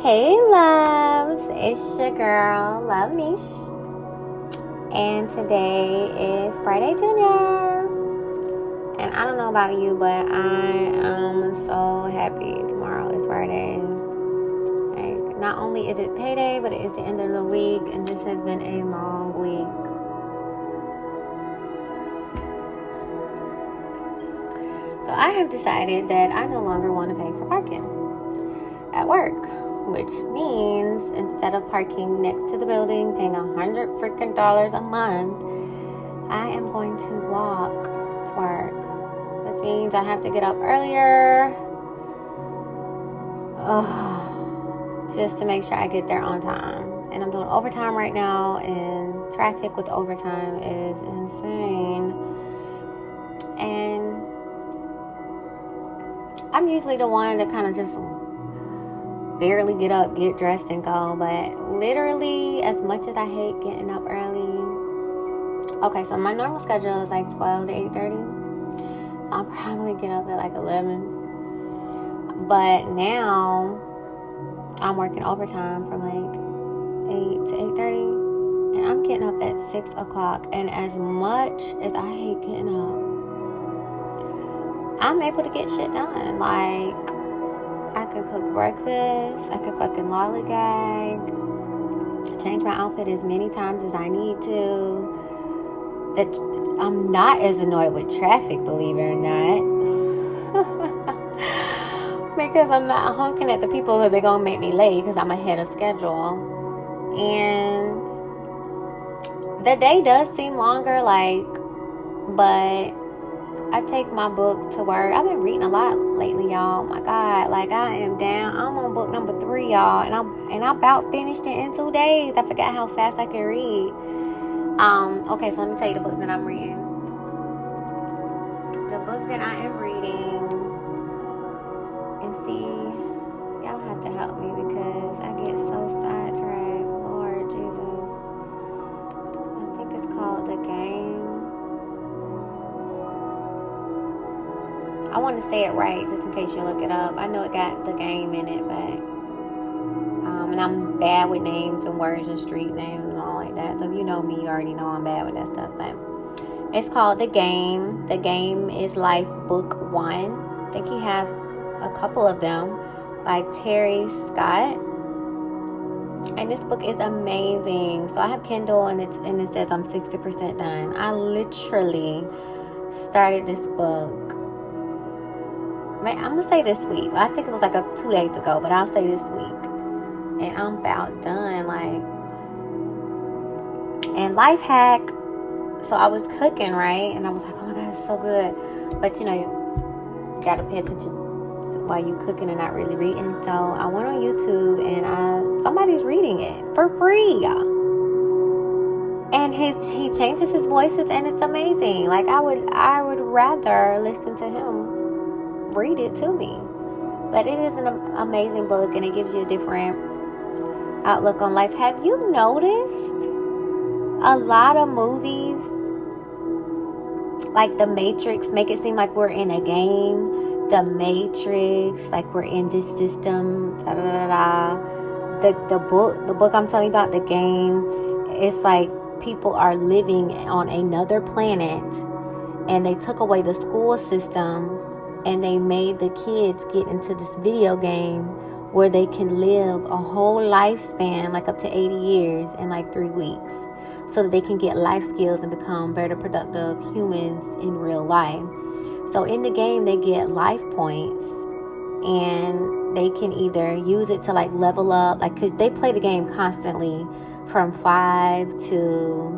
Hey loves, it's your girl, Love Meesh, and today is Friday Junior, and I don't know about you, but I am so happy tomorrow is Friday. Like, not only is it payday, but it is the end of the week, and this has been a long week. So I have decided that I no longer want to pay for parking at work, which means instead of parking next to the building, paying $100 freaking a month, I am going to walk to work, which means I have to get up earlier, just to make sure I get there on time. And I'm doing overtime right now, and traffic with overtime is insane. And I'm usually the one that kind of just barely get up, get dressed, and go. But literally, as much as I hate getting up early, okay, so my normal schedule is like 12 to 8:30. I'll probably get up at like 11. But now I'm working overtime from like 8 to 8:30, and I'm getting up at 6 o'clock. And as much as I hate getting up, I'm able to get shit done. Like, I can cook breakfast, I can fucking lollygag, change my outfit as many times as I need to. That I'm not as annoyed with traffic, believe it or not. Because I'm not honking at the people because they're going to make me late because I'm ahead of schedule. And the day does seem longer, but I take my book to work. I've been reading a lot lately, y'all. Oh my God, like I am down. I'm on book number 3, y'all, and I about finished it in 2 days. I forgot how fast I can read. Okay, so let me tell you the book that I'm reading. The book that I am reading, and see, y'all have to help me because I get so sidetracked. Lord Jesus, I think it's called The Game. I want to say it right, just in case you look it up. I know it got The Game in it, but and I'm bad with names and words and street names and all like that. So if you know me, you already know I'm bad with that stuff. But it's called The Game. The Game is Life, Book 1. I think he has a couple of them by Terry Scott. And this book is amazing. So I have Kindle, and it says I'm 60% done. I literally started this book, I'm gonna say this week. I think it was like 2 days ago, but I'll say this week. And I'm about done. And life hack. So I was cooking, right? And I was like, oh my God, it's so good. But you gotta pay attention while you cooking and not really reading. So I went on YouTube, and somebody's reading it for free. And he changes his voices, and it's amazing. Like I would rather listen to him read it to me. But it is an amazing book, and it gives you a different outlook on life. Have you noticed a lot of movies like The Matrix make it seem like we're in a game? The Matrix, like we're in this system, da da da da. The book I'm telling you about, The Game, it's like people are living on another planet, and they took away the school system, and they made the kids get into this video game where they can live a whole lifespan, like up to 80 years in like 3 weeks, so that they can get life skills and become better productive humans in real life. So in the game, they get life points, and they can either use it to like level up, like, because they play the game constantly from 5 to,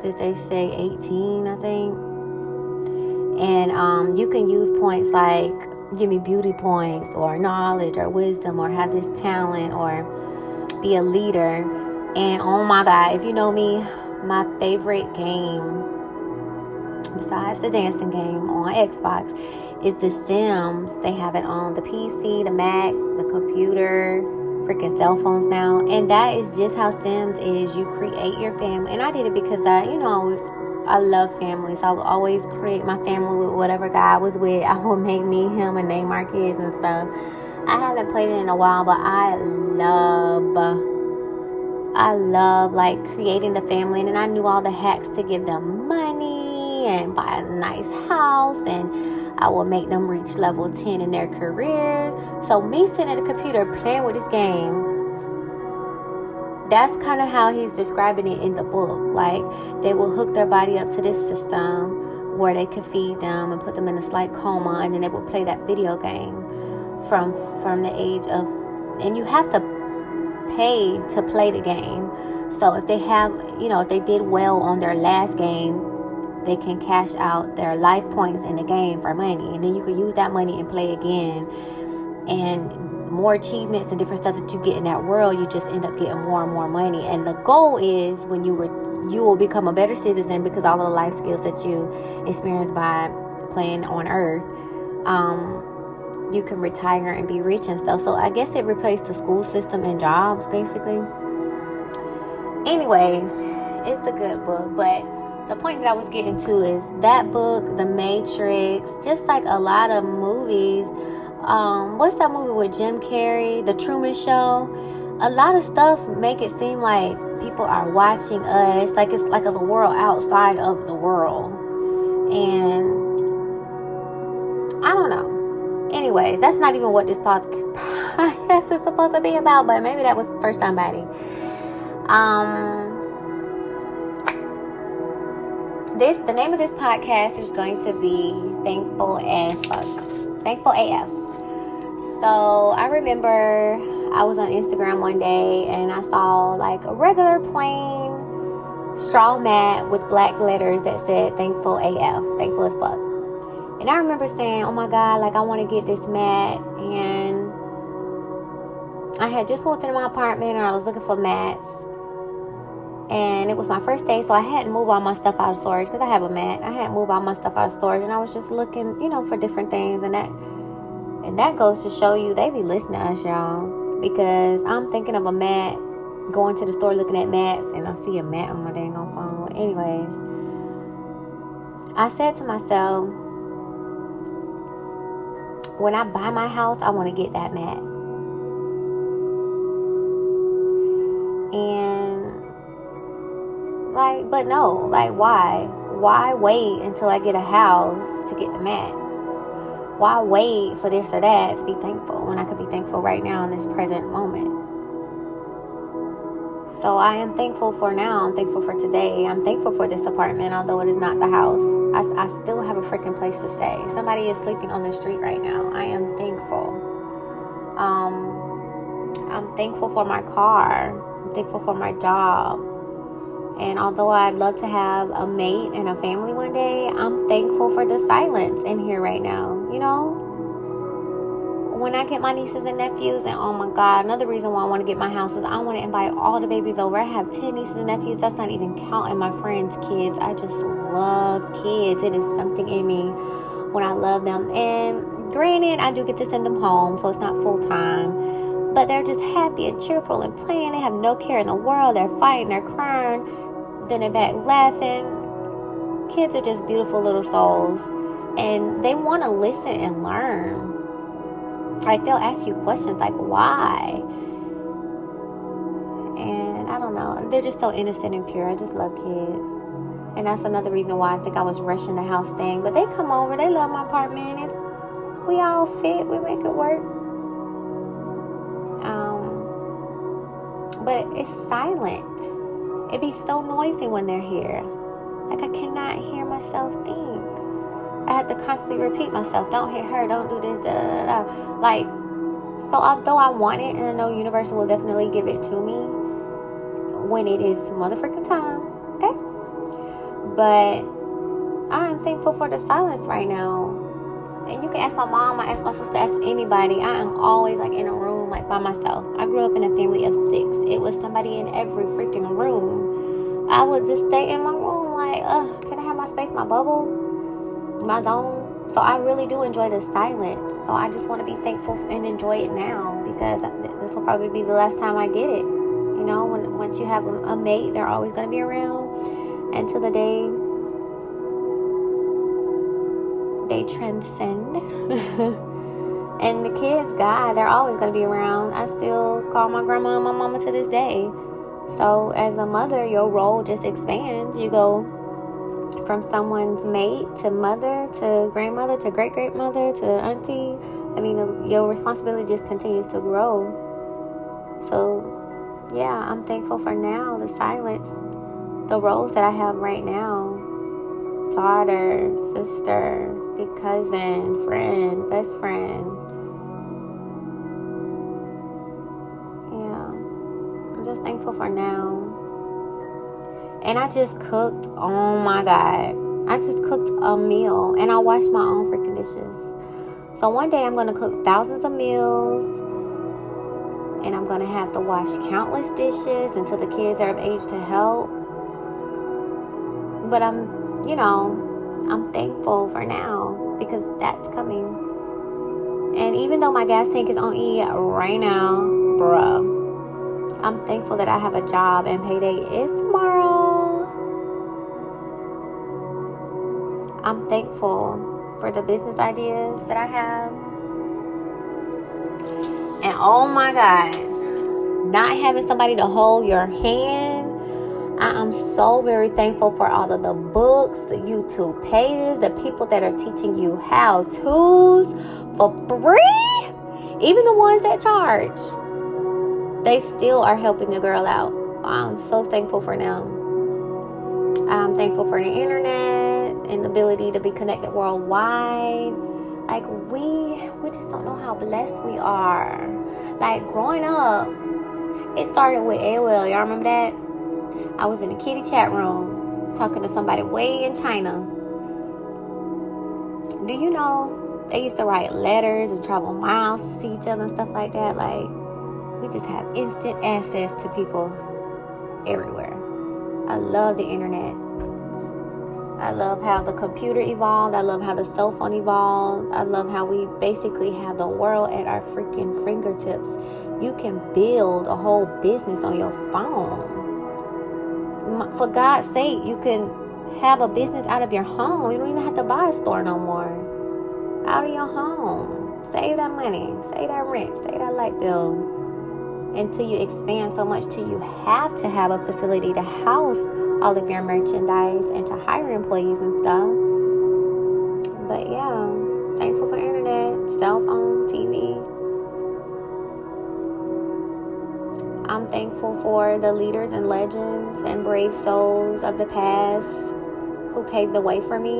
did they say 18, I think? And you can use points like give me beauty points or knowledge or wisdom or have this talent or be a leader. And oh my God, if you know me, my favorite game besides the dancing game on Xbox is The Sims. They have it on the PC, the Mac, the computer, freaking cell phones now. And that is just how Sims is. You create your family. And I did it because I love family, so I would always create my family with whatever guy I was with. I would make me him and name our kids and stuff. I haven't played it in a while, but I love like creating the family, and then I knew all the hacks to give them money and buy a nice house, and I will make them reach level 10 in their careers. So me sitting at the computer playing with this game, that's kind of how he's describing it in the book. Like, they will hook their body up to this system where they can feed them and put them in a slight coma, and then they will play that video game from the age of, and you have to pay to play the game. So if they have, if they did well on their last game, they can cash out their life points in the game for money, and then you can use that money and play again. And more achievements and different stuff that you get in that world, you just end up getting more and more money. And the goal is when you will become a better citizen, because all of the life skills that you experience by playing on Earth, you can retire and be rich and stuff. So I guess it replaced the school system and jobs, basically. Anyways, it's a good book, but the point that I was getting to is that book, The Matrix, just like a lot of movies. What's that movie with Jim Carrey, The Truman Show? A lot of stuff make it seem like people are watching us, like it's like a world outside of the world. And I don't know. Anyway, that's not even what this podcast is supposed to be about, but maybe that was first time body. The name of this podcast is going to be Thankful as Fuck. Thankful AF. So I remember I was on Instagram one day and I saw like a regular plain straw mat with black letters that said Thankful AF, Thankful as Fuck. And I remember saying, oh my God, like I want to get this mat. And I had just moved into my apartment and I was looking for mats. And it was my first day, so I hadn't moved all my stuff out of storage because I have a mat. I hadn't moved all my stuff out of storage, and I was just looking, for different things. And that goes to show you they be listening to us, y'all. Because I'm thinking of a mat, going to the store looking at mats, and I see a mat on my dang on phone. Anyways, I said to myself, when I buy my house, I want to get that mat. And but no, why? Why wait until I get a house to get the mat? Why wait for this or that to be thankful when I could be thankful right now in this present moment? So I am thankful for now. I'm thankful for today. I'm thankful for this apartment, although it is not the house. I still have a freaking place to stay. Somebody is sleeping on the street right now. I am thankful. I'm thankful for my car. I'm thankful for my job. And although I'd love to have a mate and a family one day, I'm thankful for the silence in here right now. When I get my nieces and nephews, and oh my God, another reason why I want to get my house is I want to invite all the babies over. I have 10 nieces and nephews. That's not even counting my friends' kids. I just love kids. It is something in me when I love them. And granted, I do get to send them home, so it's not full time. But they're just happy and cheerful and playing. They have no care in the world. They're fighting, they're crying, then they're back laughing. Kids are just beautiful little souls. And they want to listen and learn. Like, they'll ask you questions like, why? And I don't know. They're just so innocent and pure. I just love kids. And that's another reason why I think I was rushing the house thing. But they come over. They love my apartment. We all fit. We make it work. But it's silent. It be so noisy when they're here. Like, I cannot hear myself think. I have to constantly repeat myself. Don't hit her. Don't do this. Da, da, da, da. Like, so although I want it, and I know universe will definitely give it to me when it is motherfucking time. Okay? But I am thankful for the silence right now. And you can ask my mom, I ask my sister, ask anybody. I am always in a room by myself. I grew up in a family of 6. It was somebody in every freaking room. I would just stay in my room can I have my space, my bubble, my zone? So I really do enjoy the silence. So I just want to be thankful and enjoy it now, because this will probably be the last time I get it. Once you have a mate, they're always going to be around until the day they transcend And the kids, God, they're always going to be around. I still call my grandma and my mama to this day. So as a mother, your role just expands. You go from someone's mate to mother to grandmother to great-great-mother to auntie. I mean, your responsibility just continues to grow. So, yeah, I'm thankful for now, the silence, the roles that I have right now. Daughter, sister, big cousin, friend, best friend. Yeah, I'm just thankful for now. And I just cooked, oh my God. I just cooked a meal and I washed my own freaking dishes. So one day I'm going to cook thousands of meals and I'm going to have to wash countless dishes until the kids are of age to help. But I'm thankful for now because that's coming. And even though my gas tank is on E right now, bruh, I'm thankful that I have a job and payday is tomorrow. I'm thankful for the business ideas that I have. And oh my God, not having somebody to hold your hand. I am so very thankful for all of the books, the YouTube pages, the people that are teaching you how-tos for free. Even the ones that charge, they still are helping the girl out. I'm so thankful for them. I'm thankful for the internet and the ability to be connected worldwide. Like, we just don't know how blessed we are. Like, growing up, it started with AOL. Y'all remember that? I was in the kitty chat room talking to somebody way in China. Do you know they used to write letters and travel miles to see each other and stuff like that? Like, we just have instant access to people everywhere. I love the internet. I love how the computer evolved. I love how the cell phone evolved. I love how we basically have the world at our freaking fingertips. You can build a whole business on your phone. For God's sake, you can have a business out of your home. You don't even have to buy a store no more. Out of your home. Save that money. Save that rent. Save that light bill. Until you expand so much till you have to have a facility to house all of your merchandise and to hire employees and stuff. But yeah, thankful for internet, cell phone, TV. I'm thankful for the leaders and legends and brave souls of the past who paved the way for me.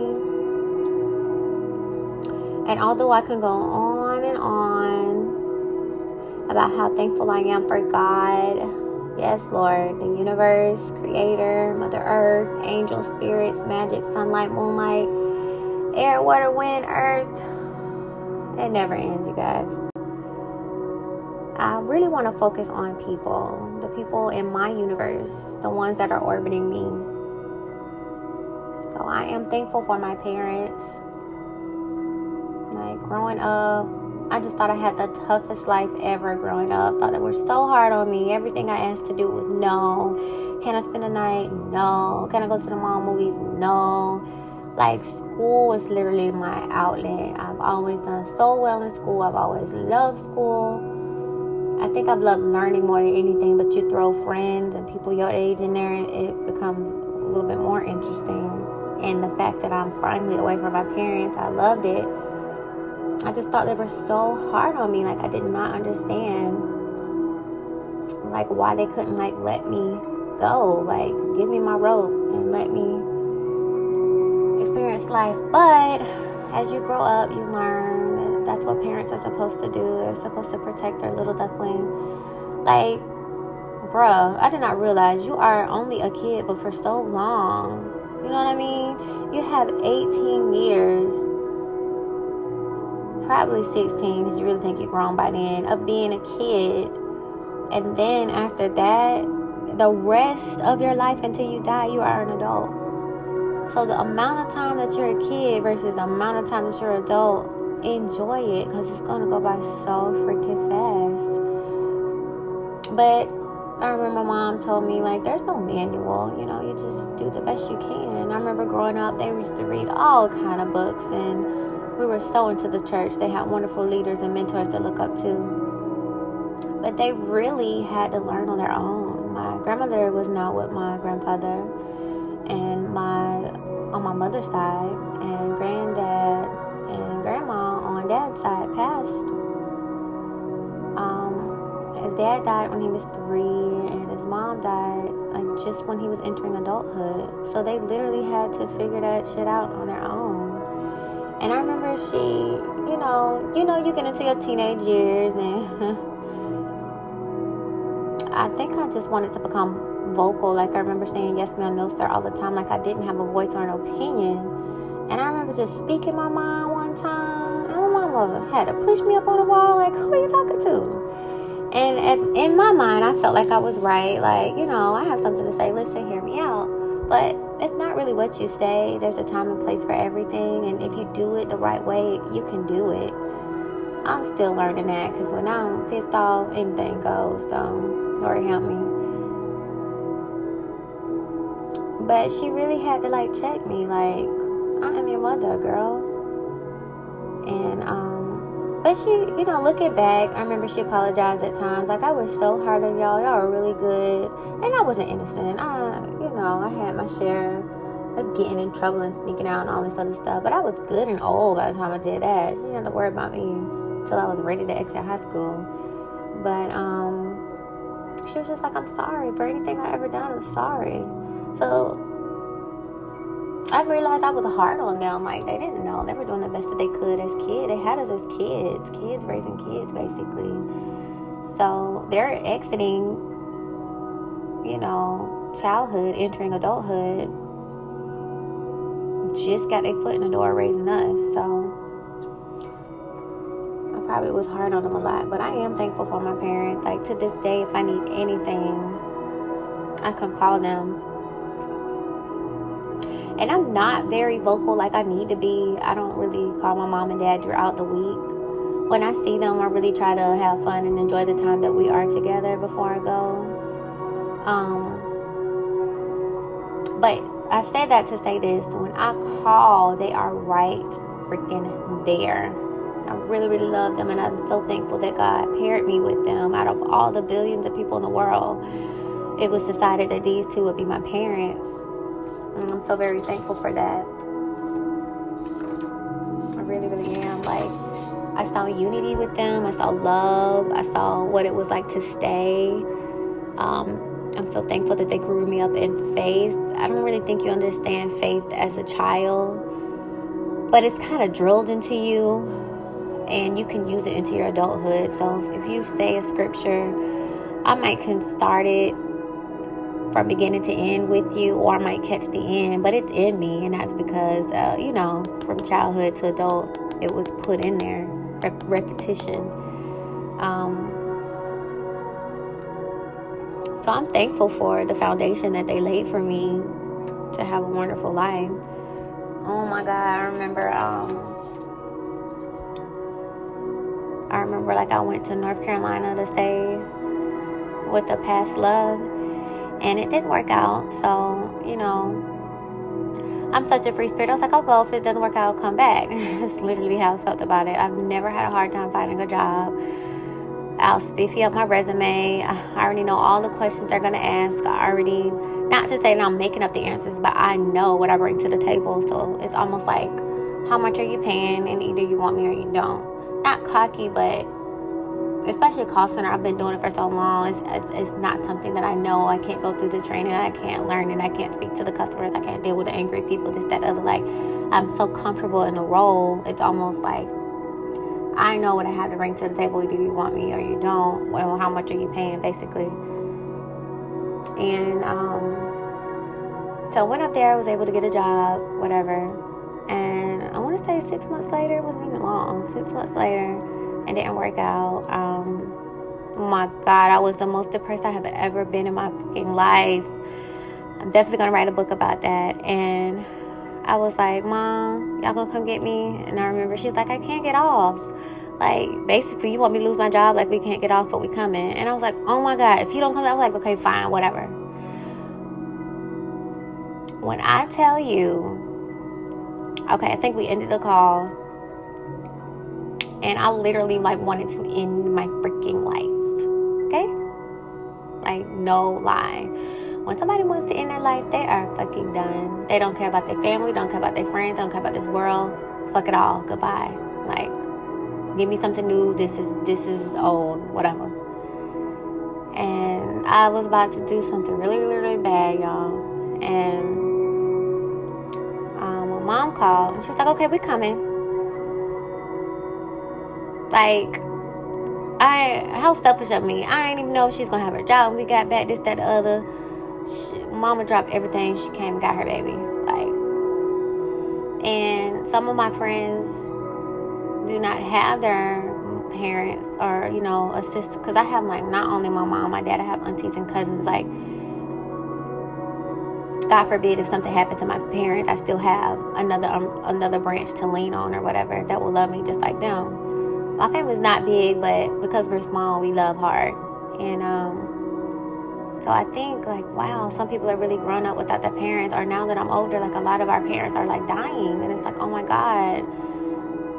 And although I can go on and on about how thankful I am for God, yes, Lord, the universe, creator, Mother Earth, angels, spirits, magic, sunlight, moonlight, air, water, wind, earth. It never ends, you guys. I really want to focus on people, the people in my universe, the ones that are orbiting me. So I am thankful for my parents. Like, growing up, I just thought I had the toughest life ever growing up. Thought they were so hard on me. Everything I asked to do was no. Can I spend the night? No. Can I go to the mall movies? No. Like, school was literally my outlet. I've always done so well in school. I've always loved school. I think I've loved learning more than anything, but you throw friends and people your age in there, it becomes a little bit more interesting. And the fact that I'm finally away from my parents, I loved it. I just thought they were so hard on me. Like, I did not understand, like, why they couldn't, like, let me go. Like, give me my rope and let me experience life. But as you grow up, you learn that that's what parents are supposed to do. They're supposed to protect their little duckling. Like, bruh, I did not realize you are only a kid, but for so long. You know what I mean? You have 18 years, probably 16, because you really think you're grown by then, of being a kid. And then after that, the rest of your life until you die, you are an adult. So the amount of time that you're a kid versus the amount of time that you're an adult, enjoy it, because it's going to go by so freaking fast. But I remember my mom told me, like, there's no manual, you know, you just do the best you can. I remember growing up, they used to read all kind of books, and We were so into the church. They had wonderful leaders and mentors to look up to. But they really had to learn on their own. My grandmother was not with my grandfather, and on my mother's side, and granddad and grandma on dad's side passed. His dad died when he was 3, and his mom died like just when he was entering adulthood. So they literally had to figure that shit out on their own. And I remember she, you get into your teenage years, and I think I just wanted to become vocal. Like, I remember saying yes ma'am, no sir all the time, like I didn't have a voice or an opinion. And I remember just speaking my mind one time, and my mama had to push me up on the wall, like, who are you talking to? And in my mind, I felt like I was right. Like, I have something to say. Listen, hear me out. But it's not really what you say. There's a time and place for everything. And if you do it the right way, you can do it. I'm still learning that, because when I'm pissed off, anything goes. So, Lord help me. But she really had to, check me. Like, I am your mother, girl. And, but she, looking back, I remember she apologized at times. Like, I was so hard on y'all. Y'all were really good. And I wasn't innocent. I had my share of getting in trouble and sneaking out and all this other stuff. But I was good and old by the time I did that. She didn't have to worry about me until I was ready to exit high school. But she was just like, I'm sorry. For anything I ever done, I'm sorry. So I realized I was hard on them. Like, they didn't know. They were doing the best that they could as kids. They had us as kids raising kids, basically. So they're exiting, childhood, entering adulthood. Just got their foot in the door raising us. So I probably was hard on them a lot. But I am thankful for my parents. Like, to this day, if I need anything, I can call them. And I'm not very vocal like I need to be. I don't really call my mom and dad throughout the week. When I see them, I really try to have fun and enjoy the time that we are together before I go. But I said that to say this. When I call, they are right freaking there. I really, really love them, and I'm so thankful that God paired me with them. Out of all the billions of people in the world, it was decided that these two would be my parents. And I'm so very thankful for that. I really, really am. Like, I saw unity with them. I saw love. I saw what it was like to stay. I'm so thankful that they grew me up in faith. I don't really think you understand faith as a child, but it's kind of drilled into you, and you can use it into your adulthood. So if you say a scripture, I might can start it from beginning to end with you, or I might catch the end, but it's in me, and that's because, from childhood to adult, it was put in there, repetition. So I'm thankful for the foundation that they laid for me to have a wonderful life. Oh my God, I remember I went to North Carolina to stay with a past love, and it didn't work out. So, I'm such a free spirit. I was like, I'll go. If it doesn't work out, I'll come back. That's literally how I felt about it. I've never had a hard time finding a job. I'll spiffy up my resume. I already know all the questions they're going to ask. Not to say that I'm making up the answers, but I know what I bring to the table. So it's almost like, how much are you paying? And either you want me or you don't. Not cocky, but especially a call center, I've been doing it for so long. It's not something that I know. I can't go through the training. I can't learn it. I can't speak to the customers. I can't deal with the angry people, this, that, other. Like, I'm so comfortable in the role. It's almost like I know what I have to bring to the table. Either you want me or you don't. Well, how much are you paying, basically? And so I went up there. I was able to get a job, whatever. And I want to say 6 months later, it wasn't even long. 6 months later, it didn't work out. Oh my God, I was the most depressed I have ever been in my fucking life. I'm definitely going to write a book about that. And I was like, Mom, y'all gonna come get me? And I remember she's like, I can't get off. Like, basically, you want me to lose my job? Like, we can't get off, but we coming. And I was like, oh my God, if you don't come, I was like, okay, fine, whatever. When I tell you, okay, I think we ended the call. And I literally like wanted to end my freaking life. Okay? Like, no lie. When somebody wants to end their life, they are fucking done. They don't care about their family, don't care about their friends, don't care about this world. Fuck it all. Goodbye. Like, give me something new. This is old. Whatever. And I was about to do something really, really, really bad, y'all. And my mom called. And she was like, okay, we coming. Like, how selfish of me. I didn't even know if she's going to have her job when we got back, this, that, the other. Mama dropped everything. She came and got her baby. Like, and some of my friends do not have their parents or, you know, a sister. Because I have, like, not only my mom, my dad, I have aunties and cousins. Like, God forbid if something happened to my parents, I still have another branch to lean on or whatever that will love me just like them. My family's not big, but because we're small, we love hard. And so I think, like, wow, some people are really grown up without their parents. Or now that I'm older, like, a lot of our parents are, like, dying. And it's like, oh, my God,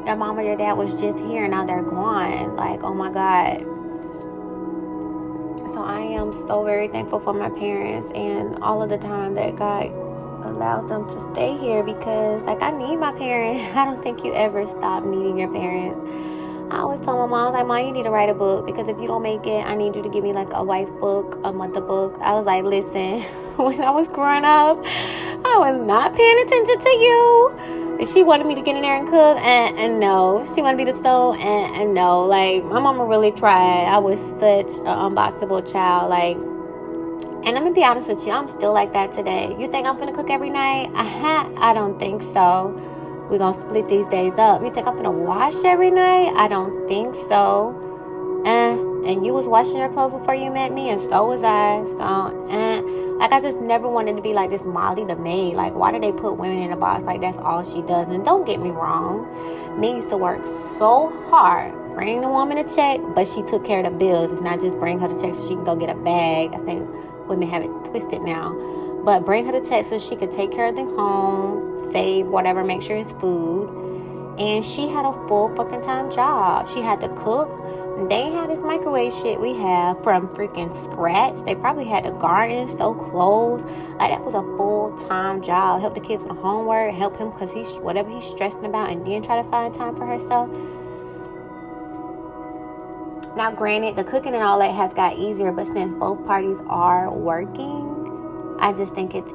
your mom or your dad was just here, and now they're gone. Like, oh, my God. So I am so very thankful for my parents and all of the time that God allows them to stay here, because, like, I need my parents. I don't think you ever stop needing your parents. I always tell my mom, I was like, Mom, you need to write a book, because if you don't make it, I need you to give me, like, a wife book, a mother book. I was like, listen, when I was growing up, I was not paying attention to you. She wanted me to get in there and cook, and no. She wanted me to sew, and no. Like, my mama really tried. I was such an unboxable child. Like, and let me be honest with you, I'm still like that today. You think I'm gonna cook every night? I don't think so. We're going to split these days up. You think I'm going to wash every night? I don't think so. And you was washing your clothes before you met me, and so was I. So, like, I just never wanted to be like this Molly the maid. Like, why do they put women in a box? Like, that's all she does. And don't get me wrong. Me used to work so hard. Bring the woman a check, but she took care of the bills. It's not just bring her the check so she can go get a bag. I think women have it twisted now. But bring her the check so she could take care of the home, save whatever, make sure it's food. And she had a full fucking time job. She had to cook. They had this microwave shit we have from freaking scratch. They probably had to garden, sew clothes. Like, that was a full-time job. Help the kids with homework, help him because he's whatever he's stressing about, and then try to find time for herself. Now, granted, the cooking and all that has got easier, but since both parties are working, I just think it's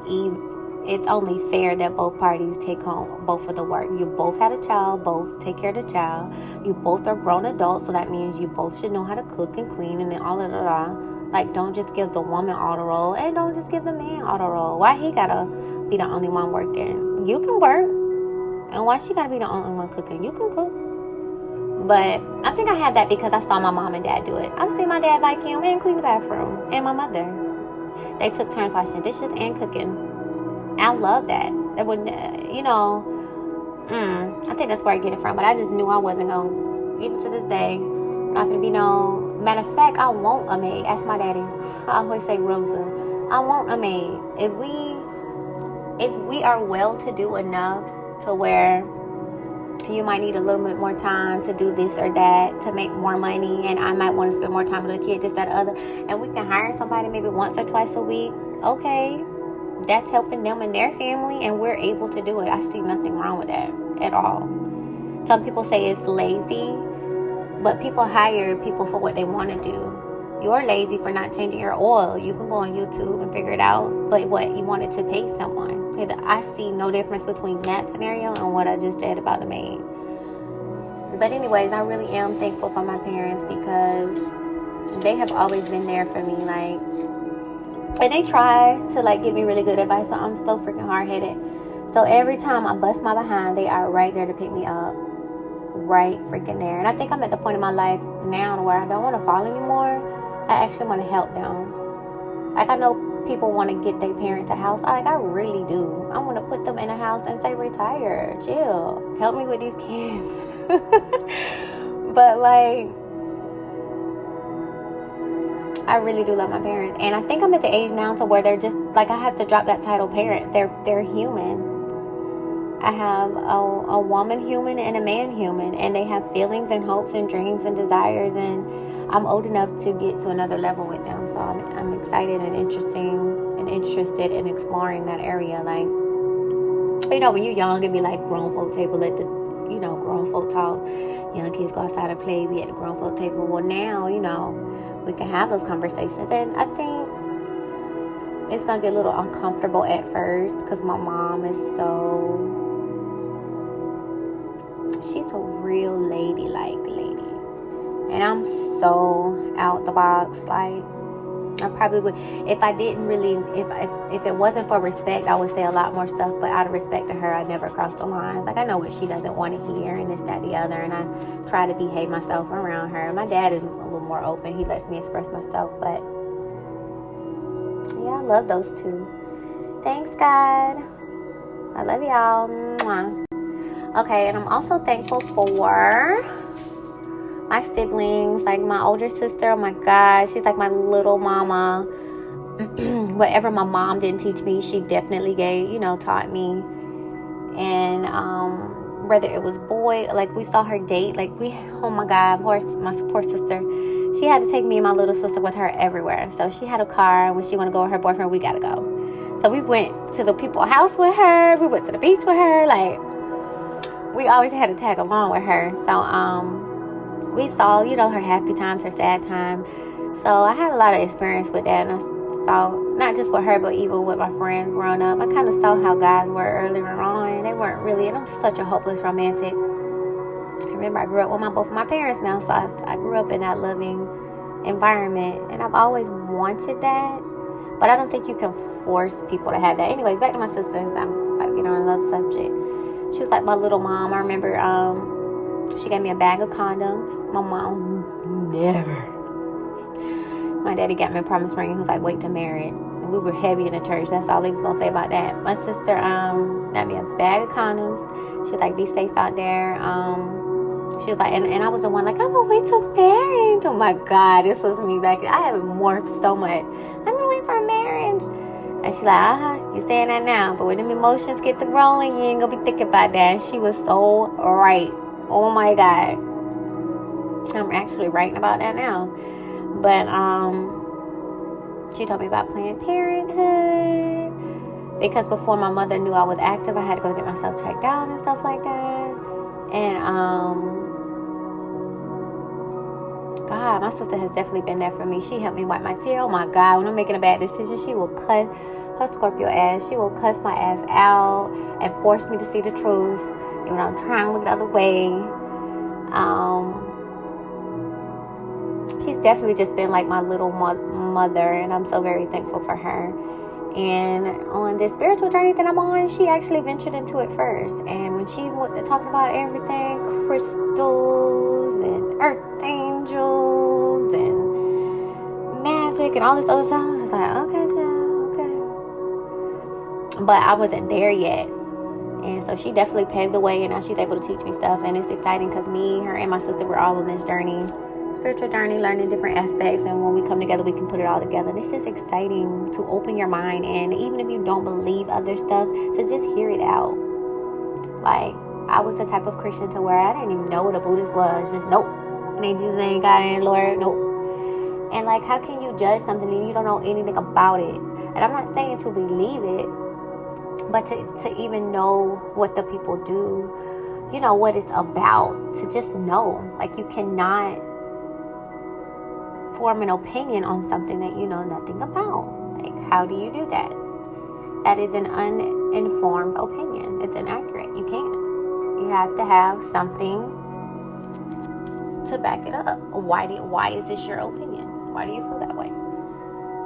only fair that both parties take home both of the work. You both had a child, both take care of the child. You both are grown adults, so that means you both should know how to cook and clean and all of that. Like, don't just give the woman all the role, and don't just give the man all the role. Why he gotta be the only one working? You can work, and why she gotta be the only one cooking? You can cook. But I think I had that because I saw my mom and dad do it. I've seen my dad vacuum and clean the bathroom, and my mother. They took turns washing dishes and cooking. I love that. That would, I think that's where I get it from. But I just knew I wasn't going to, even to this day, not going to be no. Matter of fact, I want a maid. Ask my daddy. I always say Rosa. I want a maid. If we are well-to-do enough to where you might need a little bit more time to do this or that, to make more money, and I might want to spend more time with the kid, this, that, other, and we can hire somebody maybe once or twice a week, okay, that's helping them and their family, and we're able to do it. I see nothing wrong with that at all. Some people say it's lazy, but people hire people for what they want to do. You're lazy for not changing your oil. You can go on YouTube and figure it out, but what you wanted to pay someone. I see no difference between that scenario and what I just said about the maid. But anyways, I really am thankful for my parents because they have always been there for me. Like, and they try to like give me really good advice, but I'm so freaking hard-headed. So every time I bust my behind, they are right there to pick me up. Right freaking there. And I think I'm at the point in my life now where I don't want to fall anymore. I actually want to help them. Like, I know people want to get their parents a house. I really do. I want to put them in a house and say, retire, chill, help me with these kids. But like, I really do love my parents, and I think I'm at the age now to where they're just like, I have to drop that title parent. They're human. I have a woman human and a man human, and they have feelings and hopes and dreams and desires, and I'm old enough to get to another level with them. So I'm excited and interested in exploring that area. Like, you know, when you're young, it'd be like grown folk table at the, you know, grown folk talk. Young kids go outside and play. We at the grown folk table. Well, now, you know, we can have those conversations, and I think it's gonna be a little uncomfortable at first because my mom is she's a real ladylike lady, and I'm so out the box. Like, I probably would, if I didn't really, if it wasn't for respect, I would say a lot more stuff, but out of respect to her, I never cross the lines. Like, I know what she doesn't want to hear, and this, that, the other, and I try to behave myself around her. My dad is a little more open. He lets me express myself, but yeah, I love those two. Thanks, God. I love y'all. Mwah. Okay, and I'm also thankful for my siblings, like my older sister. Oh my God, she's like my little mama. Whatever my mom didn't teach me, she definitely taught me. And whether it was boy, like we saw her date, like oh my God, my poor sister. She had to take me and my little sister with her everywhere. So she had a car, and when she wanted to go with her boyfriend, we gotta go. So we went to the people's house with her. We went to the beach with her. Like, we always had to tag along with her. So we saw, her happy times, her sad times. So I had a lot of experience with that. And I saw, not just with her, but even with my friends growing up, I kind of saw how guys were earlier on. They weren't really, and I'm such a hopeless romantic. I remember I grew up with both of my parents now, so I grew up in that loving environment, and I've always wanted that, but I don't think you can force people to have that. Anyways, back to my sister. I'm about to get on another subject. She was like my little mom. I remember she gave me a bag of condoms. My mom never. My daddy got me a promise ring. He was like, wait to marry. And we were heavy in the church. That's all he was gonna say about that. My sister got me a bag of condoms. She was like, be safe out there. She was like, and I was the one like, I'm gonna wait till marriage. Oh my God, this was me back. I have morphed so much. I'm gonna wait for marriage. And she's like, you saying that now, but when them emotions get to growing, you ain't gonna be thinking about that. And she was so right. Oh my God. I'm actually writing about that now. But she told me about Planned Parenthood, because before my mother knew I was active, I had to go get myself checked out and stuff like that. And God, my sister has definitely been there for me. She helped me wipe my tear. Oh my God, when I'm making a bad decision, she will cuss her Scorpio ass. She will cuss my ass out and force me to see the truth, even when I'm trying to look the other way. She's definitely just been like my little mother, and I'm so very thankful for her. And on this spiritual journey that I'm on, she actually ventured into it first. And when she went to talk about everything, crystals and earth angels and magic and all this other stuff, I was just like, okay, child, okay. But I wasn't there yet. And so she definitely paved the way, and now she's able to teach me stuff. And it's exciting because me, her, and my sister were all on this journey, spiritual journey, learning different aspects, and when we come together we can put it all together, and it's just exciting to open your mind, and even if you don't believe other stuff, to just hear it out. Like, I was the type of Christian to where I didn't even know what a Buddhist was. Just nope, and they just ain't got any Lord, nope. And like, how can you judge something and you don't know anything about it? And I'm not saying to believe it, but to even know what the people do, what it's about, to just know. Like, you cannot form an opinion on something that you know nothing about. Like, how do you do that? That is an uninformed opinion. It's inaccurate. You can't. You have to have something to back it up. Why is this your opinion? Why do you feel that way?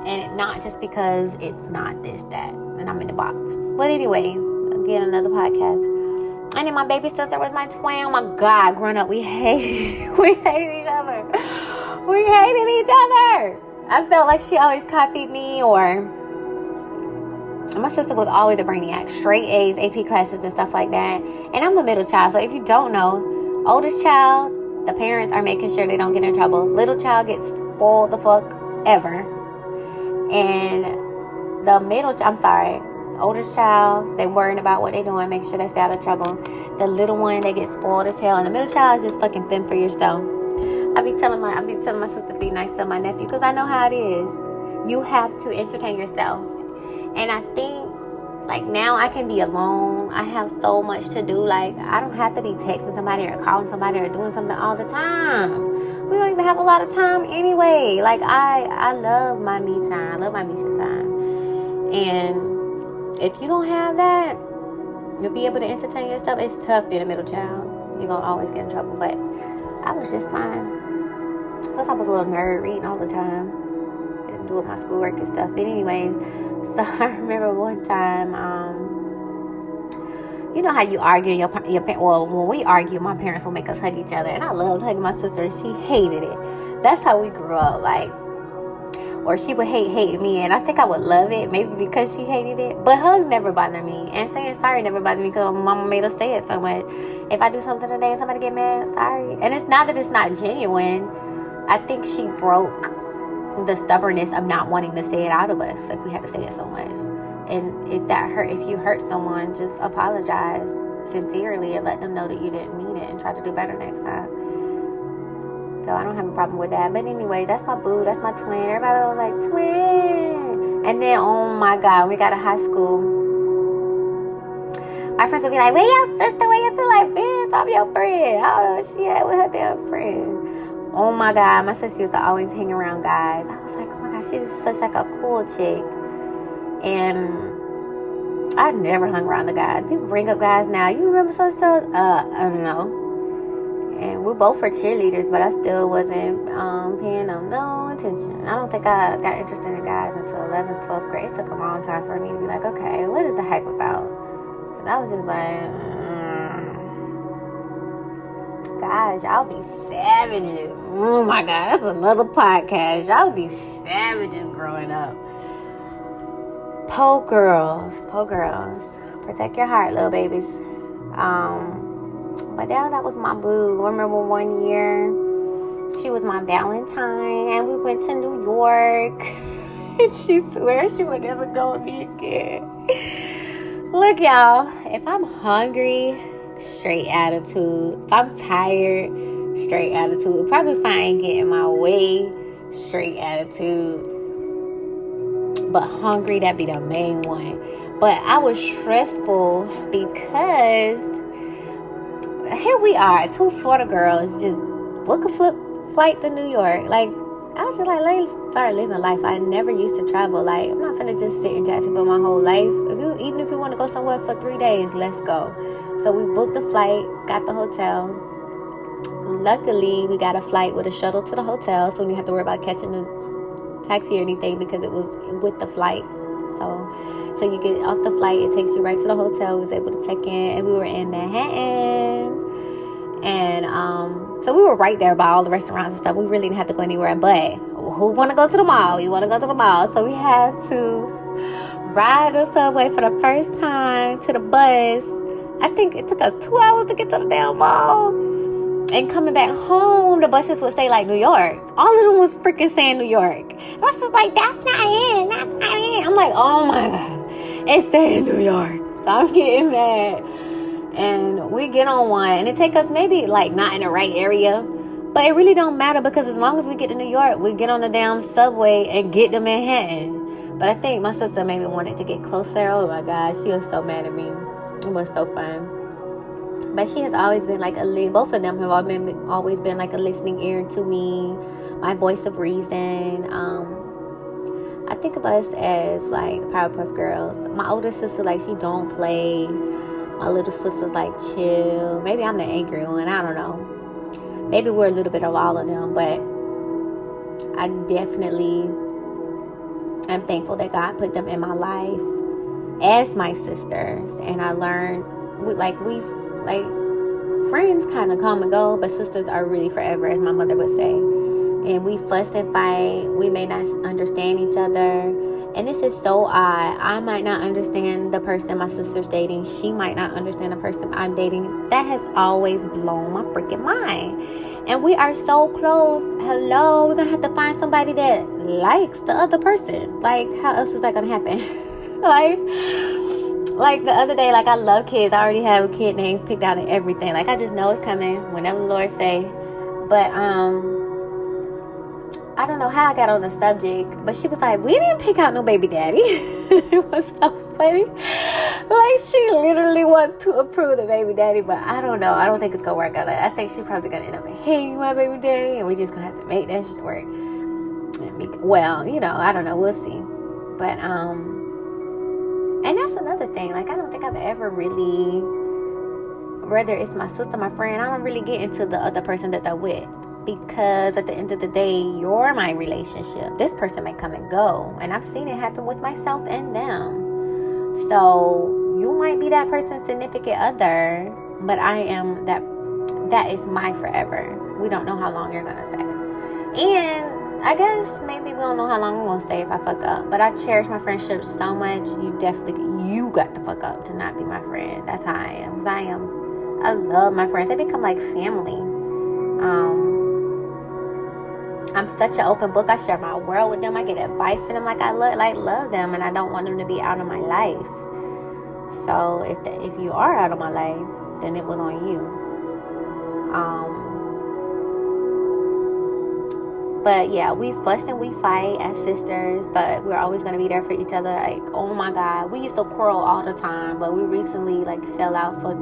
And not just because it's not this, that, and I'm in the box. But anyway, again, another podcast. And then my baby sister was my twin. Oh my God, growing up, we hated each other. We hated each other. I felt like she always copied me, or my sister was always a brainiac. Straight A's, AP classes, and stuff like that. And I'm the middle child, so if you don't know, oldest child, the parents are making sure they don't get in trouble. Little child gets spoiled the fuck ever. And the middle, Oldest child, they worrying about what they doing, make sure they stay out of trouble. The little one, they get spoiled as hell, and the middle child is just fucking fend for yourself. I be telling my sister to be nice to my nephew, because I know how it is. You have to entertain yourself. And I think, like, now I can be alone. I have so much to do. Like, I don't have to be texting somebody or calling somebody or doing something all the time. We don't even have a lot of time anyway. Like, I love my me time. I love my Meesh time. And if you don't have that, you'll be able to entertain yourself. It's tough being a middle child. You're going to always get in trouble. But I was just fine. Plus, I was a little nerd, reading all the time. I didn't do with my schoolwork and stuff. But anyways, so I remember one time, you know how you argue, your well, when we argue, my parents will make us hug each other. And I loved hugging my sister, and she hated it. That's how we grew up, like, or she would hate me, and I think I would love it, maybe because she hated it. But hugs never bothered me, and saying sorry never bothered me, because my mama made us say it so much. If I do something today and somebody get mad, sorry. And it's not that it's not genuine. I think she broke the stubbornness of not wanting to say it out of us. Like, we had to say it so much. And if you hurt someone, just apologize sincerely and let them know that you didn't mean it, and try to do better next time. So I don't have a problem with that. But anyway, that's my boo. That's my twin. Everybody was like, twin. And then, oh my God, when we got to high school, my friends would be like, where your sister? Where your sister? Like, bitch, I'm your friend. I don't know where she at with her damn friend. Oh my God, my sister used to always hang around guys. I was like, oh my God, she's such like a cool chick. And I never hung around the guys. People bring up guys now. You remember such? I don't know. And we both were cheerleaders, but I still wasn't paying them no attention. I don't think I got interested in guys until 11th, 12th grade. It took a long time for me to be like, okay, what is the hype about? And I was just like, guys, y'all be savages. Oh my God, that's another podcast. Y'all be savages growing up. Po girls. Protect your heart, little babies. But yeah, that was my boo. I remember one year, she was my Valentine, and we went to New York. She swore she would never go with me again. Look, y'all, if I'm hungry, straight attitude. If I'm tired, straight attitude. Probably if I ain't getting my way, straight attitude. But hungry, that'd be the main one. But I was stressful because here we are, two Florida girls just book a flight to New York. Like, I was just like, let's start living life. I never used to travel. Like, I'm not finna just sit in Jacksonville my whole life. Even if you want to go somewhere for 3 days, let's go. So we booked the flight, got the hotel. Luckily, we got a flight with a shuttle to the hotel, so we didn't have to worry about catching a taxi or anything because it was with the flight. So you get off the flight, it takes you right to the hotel. We was able to check in, and we were in Manhattan. And so we were right there by all the restaurants and stuff. We really didn't have to go anywhere. But who want to go to the mall? You want to go to the mall. So we had to ride the subway for the first time to the bus. I think it took us 2 hours to get to the damn mall. And coming back home, the buses would say, like, New York. All of them was freaking saying New York. And I was just like, that's not it. I'm like, oh my God. It's saying New York. So I'm getting mad. And we get on one. And it take us maybe, like, not in the right area. But it really don't matter because as long as we get to New York, we get on the damn subway and get to Manhattan. But I think my sister maybe wanted to get closer. Oh my God. She was so mad at me. It was so fun. But she has always been like both of them have always been like a listening ear to me, my voice of reason. I think of us as like the Powerpuff Girls. My older sister, like, she don't play. My little sister's like chill. Maybe I'm the angry one. I don't know. Maybe we're a little bit of all of them. But I definitely am thankful that God put them in my life as my sisters. And I learned, friends kind of come and go, but sisters are really forever, as my mother would say. And we fuss and fight. We may not understand each other. And this is so odd. I might not understand the person my sister's dating. She might not understand the person I'm dating. That has always blown my freaking mind. And we are so close. Hello, we're going to have to find somebody that likes the other person. Like, how else is that going to happen? like the other day, like I love kids. I already have kid names picked out and everything. Like I just know it's coming whenever the Lord say. But I don't know how I got on the subject, but she was like, we didn't pick out no baby daddy. It was so funny. Like she literally wants to approve the baby daddy, but I don't know. I don't think it's gonna work out. I think she's probably gonna end up hating my baby daddy, and we just gonna have to make that shit work. Well, you know, I don't know. We'll see. But and that's another thing. Like I don't think I've ever really, whether it's my sister, my friend, I don't really get into the other person that they're with. Because at the end of the day, you're my relationship. This person may come and go. And I've seen it happen with myself and them. So you might be that person's significant other, but I am that is my forever. We don't know how long you're going to stay. And I guess maybe we don't know how long we're going to stay if I fuck up. But I cherish my friendship so much. You got to fuck up to not be my friend. That's how I am. Because I love my friends. They become like family. I'm such an open book. I share my world with them. I get advice from them. Like I love them, and I don't want them to be out of my life. So if you are out of my life, then it was on you. But yeah, we fuss and we fight as sisters, but we're always gonna be there for each other. Like, oh my God, we used to quarrel all the time, but we recently like fell out for 2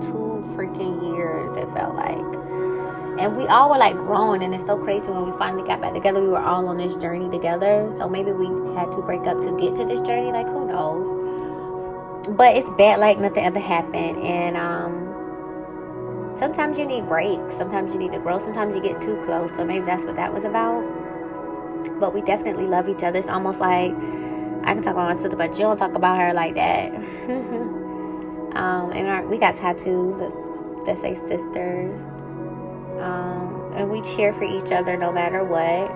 freaking years. It felt like. And we all were like growing, and it's so crazy when we finally got back together. We were all on this journey together. So maybe we had to break up to get to this journey. Like, who knows? But it's bad like nothing ever happened. And sometimes you need breaks. Sometimes you need to grow. Sometimes you get too close. So maybe that's what that was about. But we definitely love each other. It's almost like I can talk about my sister, but you don't talk about her like that. And we got tattoos that say sisters. And we cheer for each other no matter what.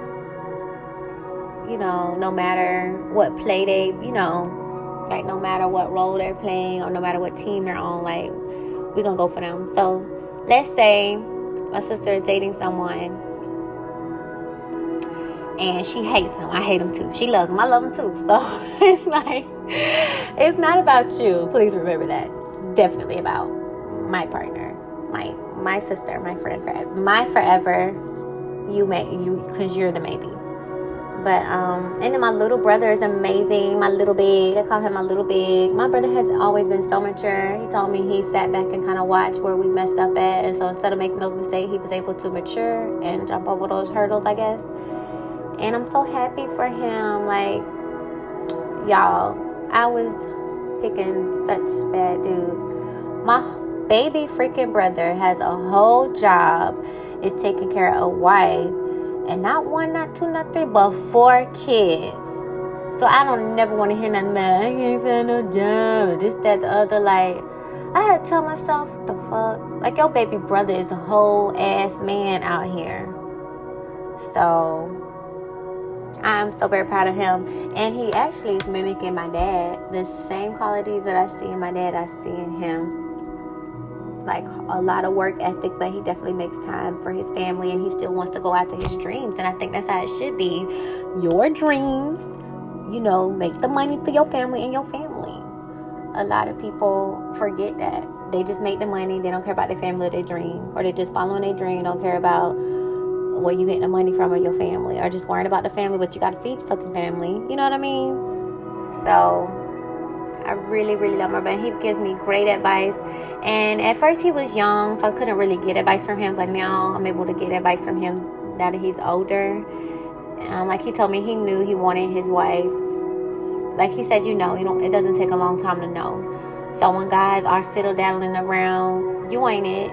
You know, no matter what play they, you know, like no matter what role they're playing or no matter what team they're on, like we're gonna go for them. So let's say my sister is dating someone and she hates him. I hate him too. She loves him. I love him too. So it's like, it's not about you. Please remember that. It's definitely about my partner, my sister, my friend forever. My forever, because you're the maybe. But and then my little brother is amazing. My little big, I call him my little big. My brother has always been so mature. He told me he sat back and kind of watched where we messed up at, and so instead of making those mistakes, he was able to mature and jump over those hurdles, I guess. And I'm so happy for him. Like, y'all, I was picking such bad dudes. My baby freaking brother has a whole job, is taking care of a wife, and not 1, not 2, not 3, but 4 kids. So I don't never want to hear nothing about, I can't find no job, this, that, the other. Like, I had to tell myself, the fuck? Like, your baby brother is a whole ass man out here. So I'm so very proud of him. And he actually is mimicking my dad. The same qualities that I see in my dad, I see in him. Like a lot of work ethic, but he definitely makes time for his family, and he still wants to go after his dreams. And I think that's how it should be. Your dreams, you know, make the money for your family and your family. A lot of people forget that. They just make the money. They don't care about their family or their dream, or they just following their dream. Don't care about where you getting the money from or your family, or just worrying about the family, but you got to feed the fucking family. You know what I mean? So I really, really love my brother. He gives me great advice. And at first he was young, so I couldn't really get advice from him. But now I'm able to get advice from him now that he's older. Like he told me, he knew he wanted his wife. Like he said, you know, it doesn't take a long time to know. So when guys are fiddle-daddling around, you ain't it.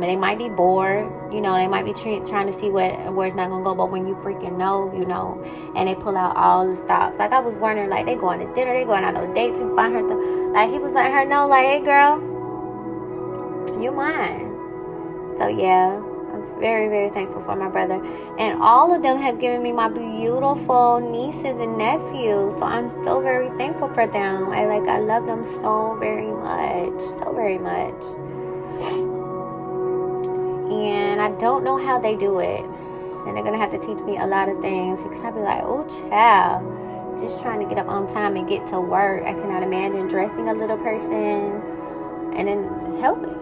They might be bored, you know, they might be trying to see where it's not gonna go, but when you freaking know, you know, and they pull out all the stops. Like I was wondering, like they going to dinner, they going out on dates, he's buying her stuff. Like he was letting her know, like, hey girl, you mine. So yeah, I'm very, very thankful for my brother. And all of them have given me my beautiful nieces and nephews. So I'm so very thankful for them. I love them so very much. So very much. And I don't know how they do it. And they're going to have to teach me a lot of things. Because I'll be like, oh, child. just trying to get up on time and get to work. I cannot imagine dressing a little person and then helping.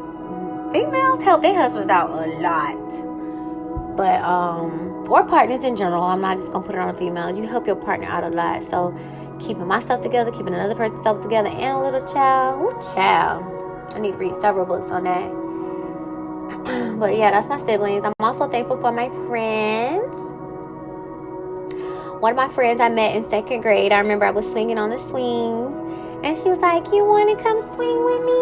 Females help their husbands out a lot. But, or partners in general. I'm not just going to put it on females. You help your partner out a lot. So, keeping myself together, keeping another person's self together, and a little child. Ooh, child. I need to read several books on that. But yeah, that's my siblings. I'm also thankful for my friends. One of my friends I met in 2nd grade, I remember I was swinging on the swings, and she was like, you want to come swing with me?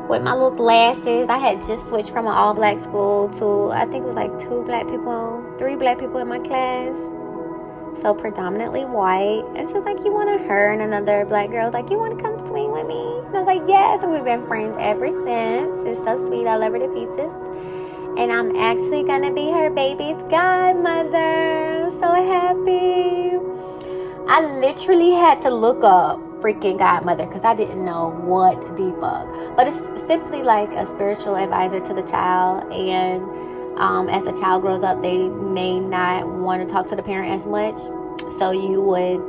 With my little glasses. I had just switched from an all-black school to, I think it was like 3 black people in my class. So predominantly white. And she was like, you want to, her and another black girl was like, you want to come swing with me? And I was like, yes. And we've been friends ever since. It's so sweet. I love her to pieces. And I'm actually going to be her baby's godmother. I'm so happy. I literally had to look up freaking godmother because I didn't know what the fuck. But it's simply like a spiritual advisor to the child. And as the child grows up, they may not want to talk to the parent as much. So you would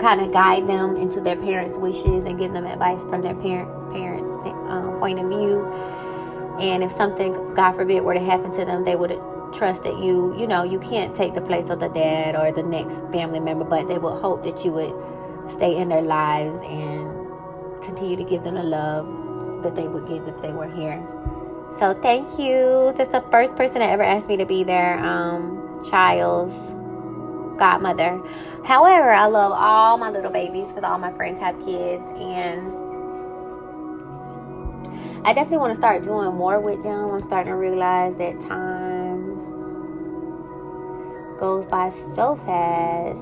kind of guide them into their parents' wishes and give them advice from their parents' point of view. And if something, God forbid, were to happen to them, they would trust that you can't take the place of the dad or the next family member, but they would hope that you would stay in their lives and continue to give them the love that they would give if they were here. So thank you. That's the first person that ever asked me to be their child's godmother. However, I love all my little babies because all my friends have kids, and I definitely want to start doing more with them. I'm starting to realize that time goes by so fast,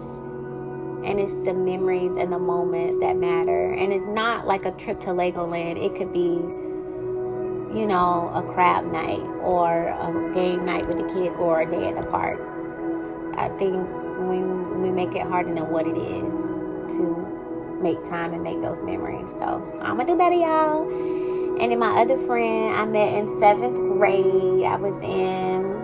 and it's the memories and the moments that matter. And it's not like a trip to Legoland. It could be, a crab night or a game night with the kids or a day at the park. I think we make it harder than what it is to make time and make those memories. So I'm going to do better, y'all. And then my other friend I met in 7th grade. I was in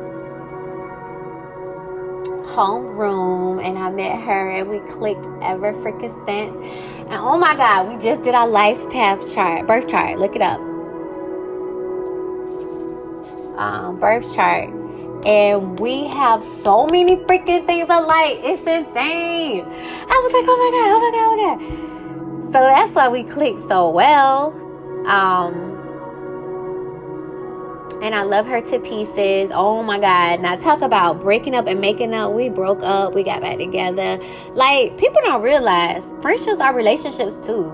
homeroom and I met her and we clicked ever freaking since. And oh my God, we just did our life path chart, birth chart. Look it up. Birth chart. And we have so many freaking things alike. It's insane. I was like, oh my God. So that's why we clicked so well. And I love her to pieces. Oh my God. Now talk about breaking up and making up. We broke up. We got back together. Like, people don't realize friendships are relationships too.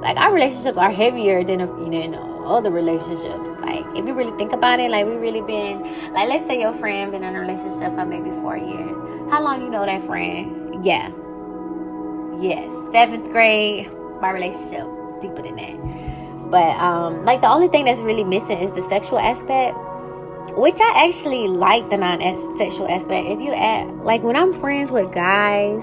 Like, our relationships are heavier than other relationships. Like, if you really think about it, like, we really been, like, let's say your friend been in a relationship for maybe 4 years. How long you know that friend? Yeah. Yes. 7th grade, my relationship deeper than that. But, like, the only thing that's really missing is the sexual aspect, which I actually like the non-sexual aspect. If you like, when I'm friends with guys,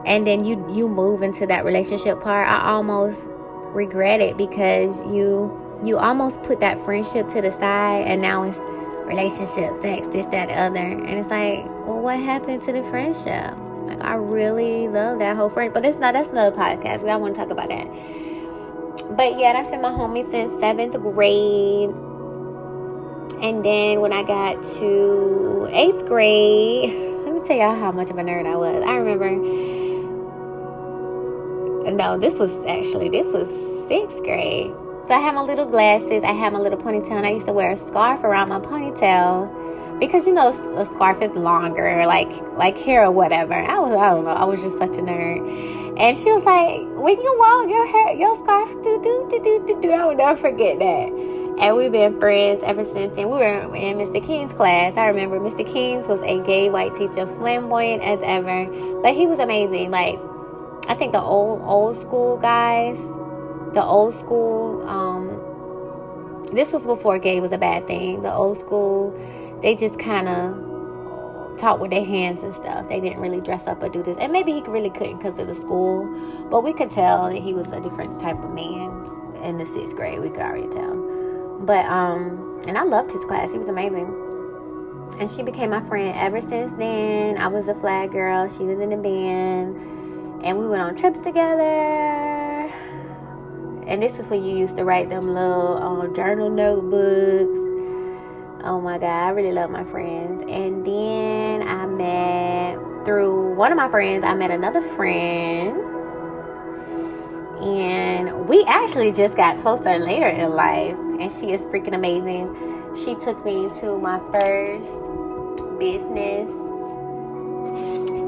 and then you move into that relationship part, I almost regret it because you almost put that friendship to the side, and now it's relationship, sex, this, that, other. And it's like, well, what happened to the friendship? Like, I really love that whole friend. But that's another podcast, because I want to talk about that. But yeah, that's been my homie since 7th grade. And then when I got to 8th grade, let me tell y'all how much of a nerd I was. I remember, no, this was 6th grade. So I had my little glasses, I had my little ponytail, and I used to wear a scarf around my ponytail because, a scarf is longer, like hair or whatever. I don't know, I was just such a nerd. And she was like, when you walk, your scarf do. I will never forget that. And we've been friends ever since. And we were in Mr. King's class. I remember Mr. King's was a gay white teacher, flamboyant as ever. But he was amazing. Like, I think the old school guys, this was before gay was a bad thing. The old school, they just kind of taught with their hands and stuff. They didn't really dress up or do this. And maybe he really couldn't because of the school. But we could tell that he was a different type of man in the 6th grade. We could already tell. But, and I loved his class. He was amazing. And she became my friend ever since then. I was a flag girl. She was in the band. And we went on trips together. And this is when you used to write them little journal notebooks. Oh my God, I really love my friends. And then I met, through one of my friends, I met another friend. And we actually just got closer later in life. And she is freaking amazing. She took me to my first business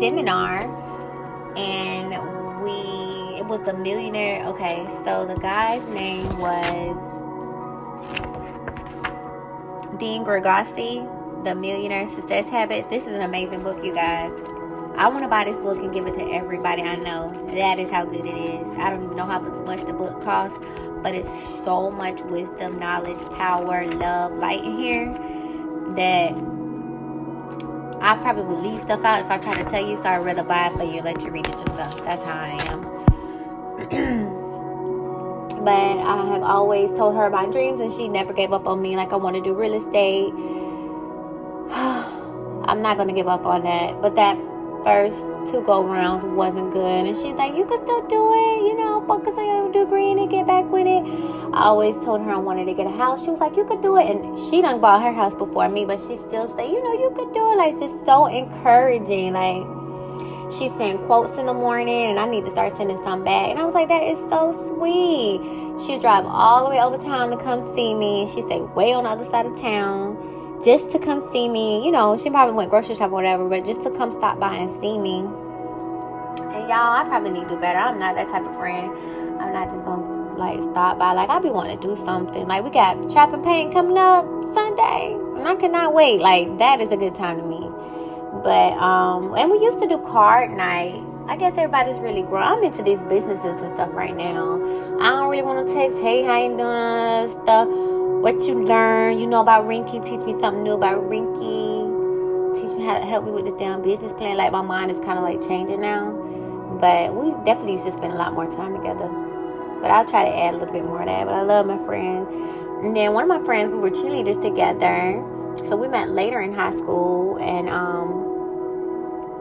seminar. And it was the millionaire. Okay, so the guy's name was Dean Gregossi, The Millionaire Success Habits. This is an amazing book, you guys. I want to buy this book and give it to everybody I know. That is how good it is. I don't even know how much the book costs, but it's so much wisdom, knowledge, power, love, light in here that I probably would leave stuff out if I try to tell you, so I'd rather buy it for you and let you read it yourself. That's how I am. But I have always told her my dreams, and she never gave up on me. Like, I want to do real estate. I'm not going to give up on that. But that first 2 go-rounds wasn't good. And she's like, you can still do it. Focus on your degree and get back with it. I always told her I wanted to get a house. She was like, you could do it. And she done bought her house before me, but she still say, you could do it. Like, it's just so encouraging. Like, she sent quotes in the morning, and I need to start sending some back. And I was like, that is so sweet. She'd drive all the way over town to come see me. She stayed way on the other side of town just to come see me. She probably went grocery shop or whatever, but just to come stop by and see me. And y'all, I probably need to do better. I'm not that type of friend. I'm not just going to, stop by. I be wanting to do something. We got Trap and Paint coming up Sunday, and I cannot wait. That is a good time to me. But, and we used to do card night. I guess everybody's really grown. I'm into these businesses and stuff right now. I don't really want to text, hey, how you doing, stuff. What you learn, about Rinky. Teach me something new about Rinky. Teach me how to help me with this damn business plan. My mind is kind of changing now. But we definitely used to spend a lot more time together. But I'll try to add a little bit more of that. But I love my friends. And then one of my friends, we were cheerleaders together. So we met later in high school. And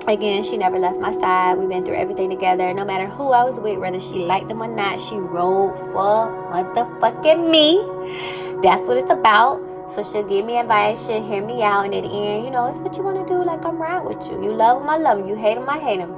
again, she never left my side. We've been through everything together. No matter who I was with, whether she liked them or not, she rode for motherfucking me. That's what it's about. So she'll give me advice. She'll hear me out. And at the end, it's what you want to do. I'm right with you. You love them, I love them. You hate them, I hate them.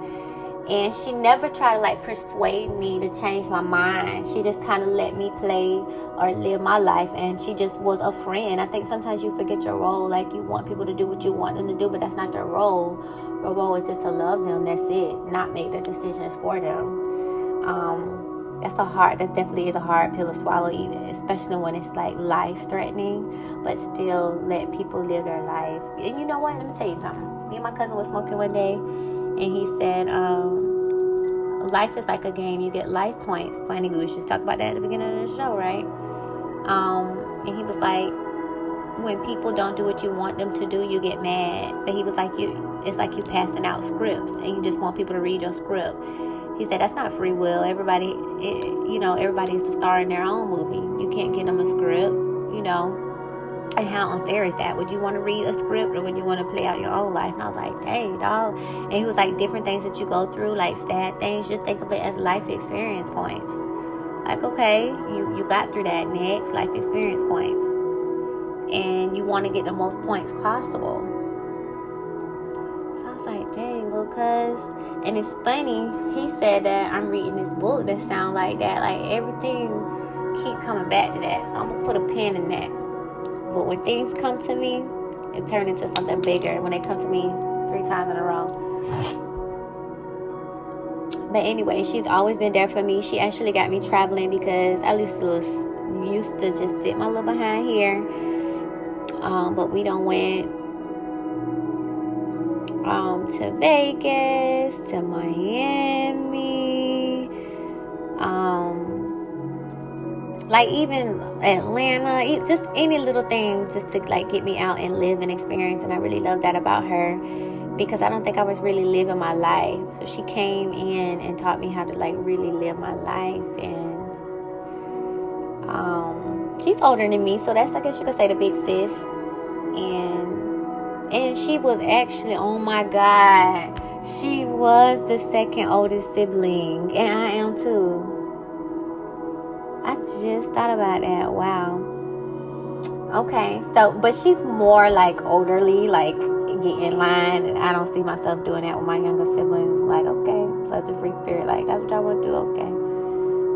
And she never tried to persuade me to change my mind. She just kind of let me play or live my life. And she just was a friend. I think sometimes you forget your role. You want people to do what you want them to do, but that's not their role. Your role is just to love them. That's it. Not make the decisions for them. That definitely is a hard pill to swallow, even, especially when it's life-threatening. But still let people live their life. And you know what? Let me tell you something. Me and my cousin was smoking one day, and he said, life is like a game. You get life points. Funny, we was just talking about that at the beginning of the show, right? And he was like, when people don't do what you want them to do, you get mad. But he was like, it's like you passing out scripts, and you just want people to read your script. He said, that's not free will. Everybody is the star in their own movie. You can't get them a script, And how unfair is that? Would you want to read a script, or would you want to play out your own life? And I was like, dang, dog. And he was like, different things that you go through, sad things, just think of it as life experience points. Okay, you got through that, next, life experience points. And you want to get the most points possible. So I was like, dang, little cuz. And it's funny, he said that I'm reading this book that sound like that. Everything keep coming back to that. So I'm going to put a pin in that. But when things come to me, it turns into something bigger. When they come to me 3 times in a row. But anyway, she's always been there for me. She actually got me traveling because I used to just sit my little behind here. But we done went to Vegas, to Miami, even Atlanta, just any little thing just to get me out and live and experience. And I really love that about her, because I don't think I was really living my life. So she came in and taught me how to really live my life. And she's older than me, so that's, I guess you could say, the big sis. And And she was actually, oh my God, she was the second oldest sibling. And I am too. I just thought about that. Wow. Okay, so, but she's more like elderly, like get in line, and I don't see myself doing that with my younger siblings. Like, okay, such a free spirit, like that's what I want to do, okay.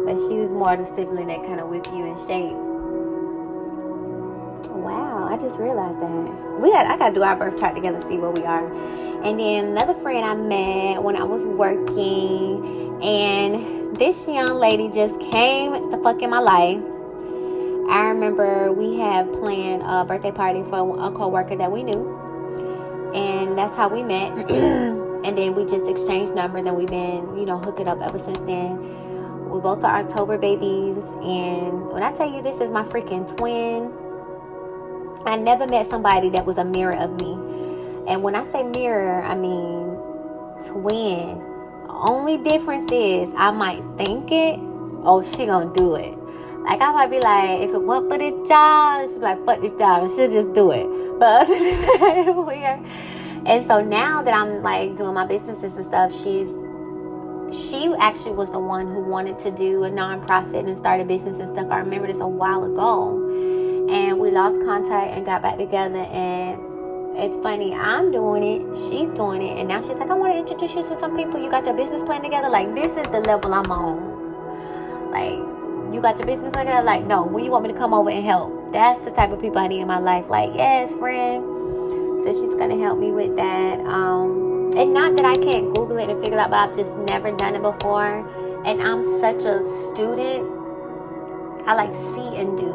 But she was more the sibling that kind of whip you in shape. Wow, I just realized that. I gotta do our birth chart together, see where we are. And then another friend I met when I was working, and this young lady just came the fuck in my life. I remember we had planned a birthday party for a co-worker that we knew. And that's how we met. And then we just exchanged numbers, and we've been, hooking up ever since then. We both are October babies. And when I tell you this is my freaking twin, I never met somebody that was a mirror of me. And when I say mirror, I mean twin. The only difference is I might think it, oh, she gonna do it. Like, I might be like, if it weren't for this job, she'd be like, fuck this job, and she'll just do it. But other than that, weird. And so now that I'm, like, doing my businesses and stuff, she actually was the one who wanted to do a nonprofit and start a business and stuff. I remember this a while ago. And we lost contact and got back together. And it's funny, I'm doing it, she's doing it. And now she's like, I want to introduce you to some people. You got your business plan together? Like, this is the level I'm on. Like, you got your business plan together? Like, no, when you want me to come over and help? That's the type of people I need in my life. Like, yes, friend. So she's going to help me with that. And not that I can't Google it and figure it out, but I've just never done it before. And I'm such a student. I like see and do.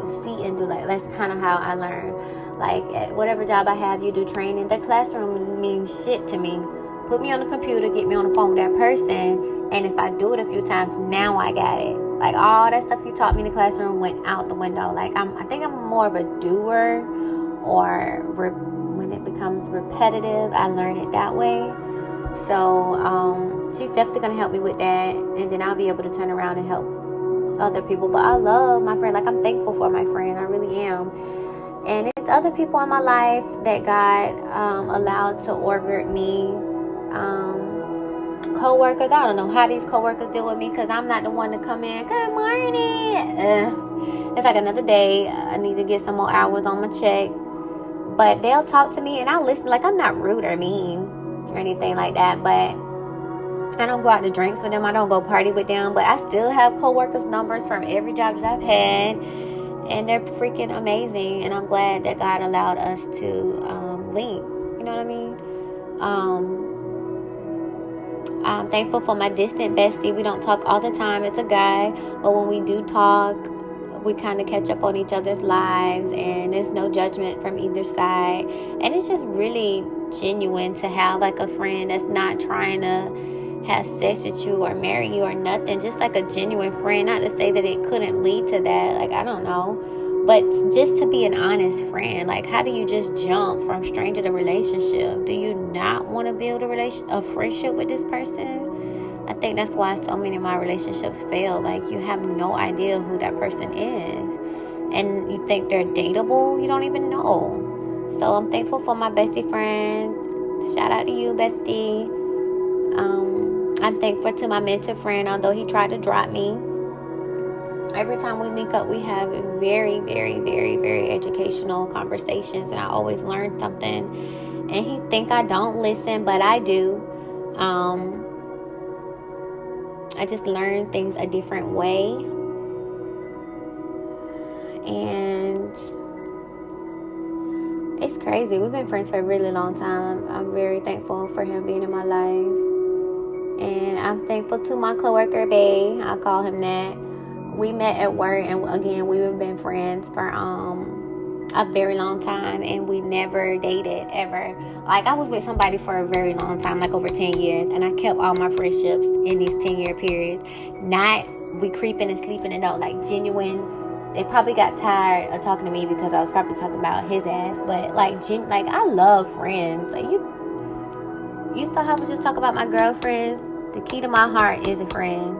Like, that's kind of how I learn. Like, at whatever job I have, you do training. The classroom means shit to me. Put me on the computer, get me on the phone with that person, and if I do it a few times, now I got it. Like, all that stuff you taught me in the classroom went out the window. Like, I think I'm more of a doer, or when it becomes repetitive, I learn it that way. So she's definitely going to help me with that, and then I'll be able to turn around and help other people. But I love my friend. Like, I'm thankful for my friend. I really am. And it's other people in my life that God allowed to orbit me. Co-workers, I don't know how these co-workers deal with me, because I'm not the one to come in, good morning. It's like another day. I need to get some more hours on my check. But they'll talk to me and I'll listen. Like, I'm not rude or mean or anything like that, but I don't go out to drinks with them. I don't go party with them. But I still have co-workers' numbers from every job that I've had, and they're freaking amazing. And I'm glad that God allowed us to link. You know what I mean? I'm thankful for my distant bestie. We don't talk all the time. It's a guy, but when we do talk, we kind of catch up on each other's lives, and there's no judgment from either side. And it's just really genuine to have like a friend that's not trying to have sex with you or marry you or nothing. Just like a genuine friend. Not to say that it couldn't lead to that. Like, I don't know. But just to be an honest friend. Like, how do you just jump from stranger to relationship? Do you not want to build a friendship with this person? I think that's why so many of my relationships fail. Like, you have no idea who that person is. And you think they're dateable. You don't even know. So I'm thankful for my bestie friend. Shout out to you, bestie. I'm thankful to my mentor friend, although he tried to drop me. Every time we link up, we have very, very, very, very educational conversations, and I always learn something. And he think I don't listen, but I do. I just learn things a different way. And it's crazy. We've been friends for a really long time. I'm very thankful for him being in my life. And I'm thankful to my coworker, Bae. I call him that. We met at work, and again, we've been friends for a very long time, and we never dated ever. Like, I was with somebody for a very long time, like over 10 years, and I kept all my friendships in these 10-year periods. Not we creeping and sleeping and no, like genuine. They probably got tired of talking to me because I was probably talking about his ass, but like I love friends. Like, you saw how I was just talking about my girlfriends. The key to my heart is a friend.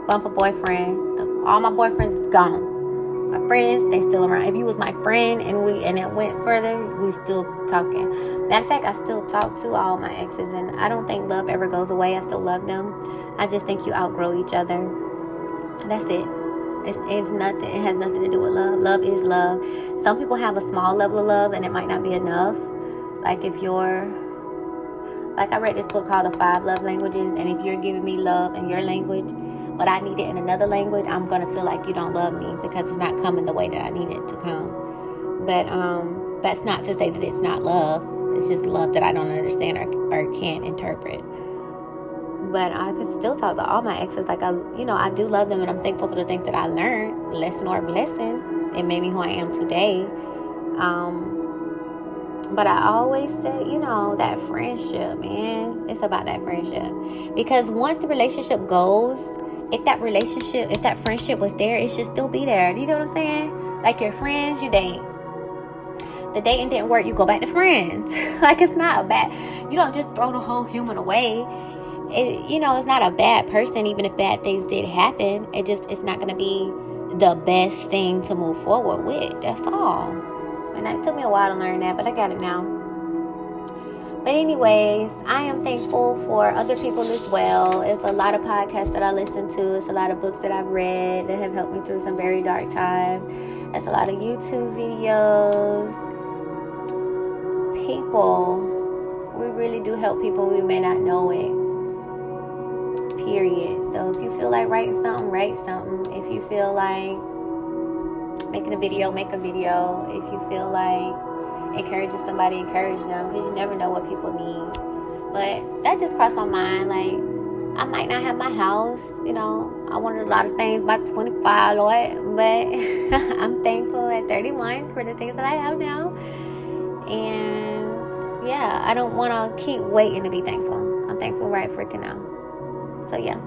Bumper boyfriend. All my boyfriends gone. My friends, they still around. If you was my friend and it went further, we still talking. Matter of fact, I still talk to all my exes, and I don't think love ever goes away. I still love them. I just think you outgrow each other. That's it. It's nothing. It has nothing to do with love. Love is love. Some people have a small level of love, and it might not be enough. Like I read this book called The 5 Love Languages, and if you're giving me love in your language, but I need it in another language, I'm going to feel like you don't love me because it's not coming the way that I need it to come. But that's not to say that it's not love. It's just love that I don't understand or can't interpret. But I could still talk to all my exes. Like, I do love them, and I'm thankful for the things that I learned, lesson or blessing. It made me who I am today. But I always say, that friendship, man, it's about that friendship. Because once the relationship goes, if that friendship was there, it should still be there. Do you get what I'm saying? Like, your friends, you date. The dating didn't work, you go back to friends. Like, it's not a bad, you don't just throw the whole human away. It's not a bad person, even if bad things did happen. It's not going to be the best thing to move forward with. That's all. And it took me a while to learn that, but I got it now. But anyways, I am thankful for other people as well. It's a lot of podcasts that I listen to. It's a lot of books that I've read that have helped me through some very dark times. It's a lot of YouTube videos. People, we really do help people. We may not know it. Period. So if you feel like writing something, write something. If you feel like making a video, make a video. If you feel like encouraging somebody, encourage them, because you never know what people need. But that just crossed my mind. Like, I might not have my house, I wanted a lot of things by 25, Lord, but I'm thankful at 31 for the things that I have now. And yeah, I don't want to keep waiting to be thankful. I'm thankful right freaking now. So yeah,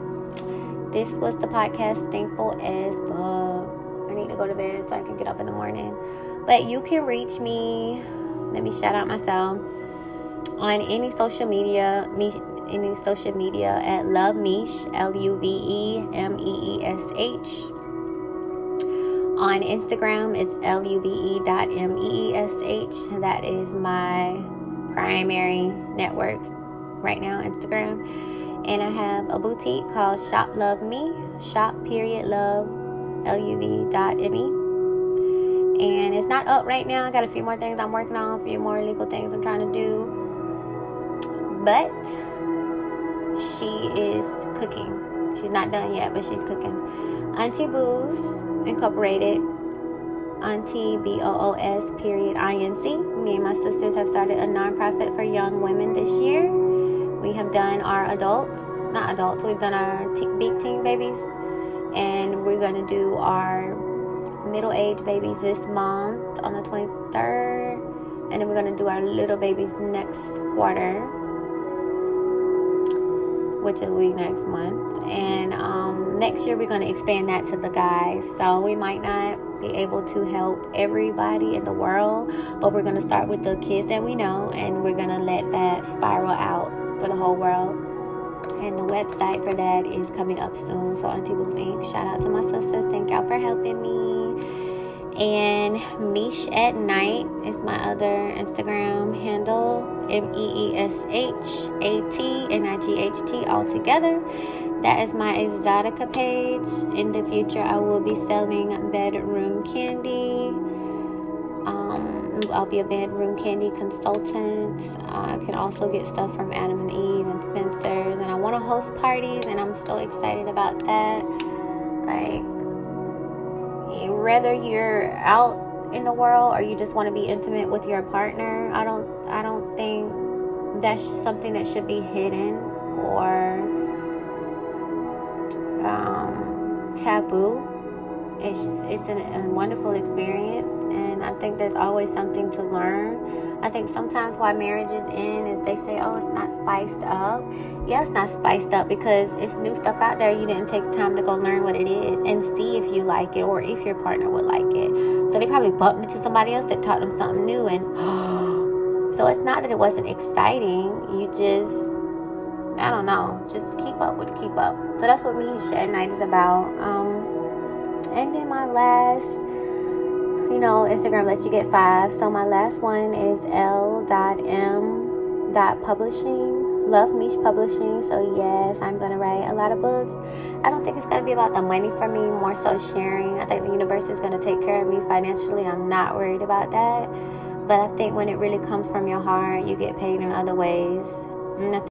this was the podcast, Thankful as Fuck. I need to go to bed so I can get up in the morning. But you can reach me, let me shout out myself, on any social media at Love Meesh, LUVEMEESH. On Instagram, it's LUVE.MEESH. That is my primary networks right now, Instagram. And I have a boutique called Shop Love Me, shop.love, LUV.ME. And it's not up right now. I got a few more things I'm working on, a few more legal things I'm trying to do. But she is cooking. She's not done yet, but she's cooking. Auntie Booze Incorporated, Auntie BOOS .INC. Me and my sisters have started a nonprofit for young women this year. We have done our we've done our big teen babies, and we're going to do our middle-aged babies this month on the 23rd, and then we're going to do our little babies next quarter, which will be next month. And next year we're going to expand that to the guys. So we might not be able to help everybody in the world, but we're going to start with the kids that we know, and we're going to let that spiral out for the whole world. And the website for that is coming up soon. So Auntie Booze Inc. Shout out to my sisters. Thank y'all for helping me. And Meesh at Night is my other Instagram handle. MEESHATNIGHT all together. That is my Exotica page. In the future, I will be selling bedroom candy. I'll be a bedroom candy consultant. I can also get stuff from Adam and Eve and Spencer's. And I want to host parties, and I'm so excited about that. Like, whether you're out in the world or you just want to be intimate with your partner, I don't think that's something that should be hidden or taboo. It's a wonderful experience, and I think there's always something to learn. I think sometimes why marriages end is they say, oh, it's not spiced up. Yeah, it's not spiced up because it's new stuff out there. You didn't take time to go learn what it is and see if you like it or if your partner would like it. So they probably bumped into somebody else that taught them something new, and so it's not that it wasn't exciting. You just, I don't know, just keep up with the keep up. So that's what Meesh at Night is about. And then my last you know, Instagram lets you get 5. So my last one is l.m.publishing. Love Meesh Publishing. So yes, I'm going to write a lot of books. I don't think it's going to be about the money for me, more so sharing. I think the universe is going to take care of me financially. I'm not worried about that. But I think when it really comes from your heart, you get paid in other ways. And I